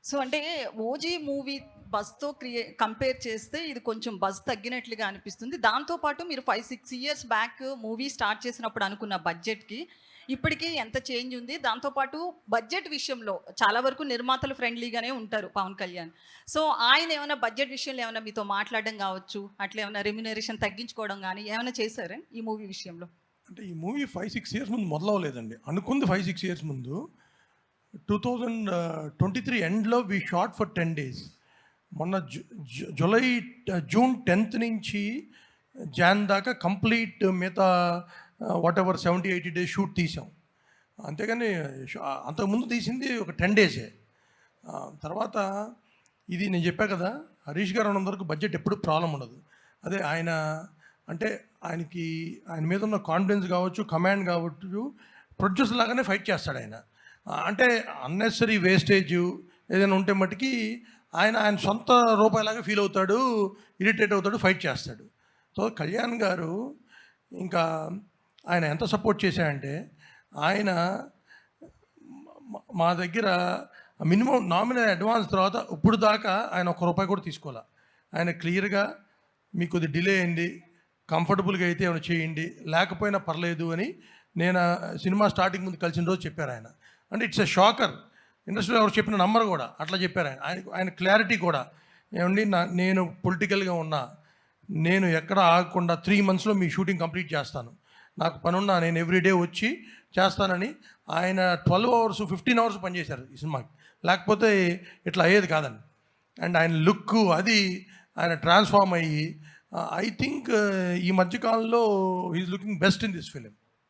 So అంటే 'OG' movie బజ్‌తో compare చేస్తే ఇది కొంచెం బజ్ తగ్గినట్లుగా అనిపిస్తుంది. దాంతో పాటు మీరు 5, 6 ఇయర్స్ బ్యాక్ మూవీ స్టార్ట్ చేసినప్పుడు అనుకున్న బడ్జెట్‌కి ఇప్పటికి ఎంత చేంజ్ ఉంది? దాంతో పాటు బడ్జెట్ విషయంలో చాలా వరకు నిర్మాతలు ఫ్రెండ్లీగానే ఉంటారు పవన్ కళ్యాణ్. సో ఆయన ఏమైనా బడ్జెట్ విషయంలో ఏమైనా మీతో మాట్లాడడం కావచ్చు, అట్లా ఏమైనా రెమ్యునరేషన్ తగ్గించుకోవడం గానీ ఏమైనా చేశారా ఈ మూవీ విషయంలో? అంటే ఈ మూవీ 5, 6 ఇయర్స్ ముందు మొదలవ్వలేదండి. అనుకుంది 5, 6 ఇయర్స్ ముందు. 2023 ఎండ్‌లో వి షాట్ ఫర్ 10 డేస్. మొన్న జూన్ 10th నుంచి జాన్ దాకా కంప్లీట్ మిగతా వాటెవర్ 70, 80 డేస్ షూట్ తీసాం. అంతేగాని అంతకుముందు తీసింది ఒక 10 డేసే. తర్వాత ఇది నేను చెప్పా కదా, హరీష్ గారు ఉన్నంత వరకు బడ్జెట్ ఎప్పుడు ప్రాబ్లం ఉండదు. అదే ఆయన అంటే ఆయన మీద ఉన్న కాన్ఫిడెన్స్ కావచ్చు, కమాండ్ కావచ్చు, ప్రొడ్యూసర్ లాగానే ఫైట్ చేస్తాడు ఆయన. అంటే అన్నెసరీ వేస్టేజ్ ఏదైనా ఉంటే మట్టుకి ఆయన సొంత రూపాయిలాగా ఫీల్ అవుతాడు, ఇరిటేట్ అవుతాడు, ఫైట్ చేస్తాడు. సో కళ్యాణ్ గారు ఇంకా ఆయన ఎంత సపోర్ట్ చేశారంటే, ఆయన మా దగ్గర మినిమం నామినల్ అడ్వాన్స్ తర్వాత ఇప్పుడు దాకా ఆయన ₹1 కూడా తీసుకోవాలి. ఆయన క్లియర్గా మీకు కొద్ది డిలే అయింది, కంఫర్టబుల్గా అయితే ఏమైనా చేయండి, లేకపోయినా పర్లేదు అని నేను సినిమా స్టార్టింగ్ ముందు కలిసిన రోజు చెప్పారు ఆయన. అంటే ఇట్స్ ఎ షాకర్. ఇండస్ట్రీలో ఎవరు చెప్పిన నంబర్ కూడా అట్లా చెప్పారు ఆయన క్లారిటీ కూడా. ఏమండి నేను పొలిటికల్గా ఉన్నా, నేను ఎక్కడ ఆగకుండా 3 monthsలో మీ షూటింగ్ కంప్లీట్ చేస్తాను, నాకు పనున్నా నేను ఎవ్రీడే వచ్చి చేస్తానని ఆయన 12 hours 15 hours పనిచేశారు ఈ సినిమాకి. లేకపోతే ఇట్లా అయ్యేది కాదండి. అండ్ ఆయన లుక్ అది ఆయన ట్రాన్స్ఫార్మ్ అయ్యి ఐ థింక్ ఈ మధ్యకాలంలో is looking best in this film.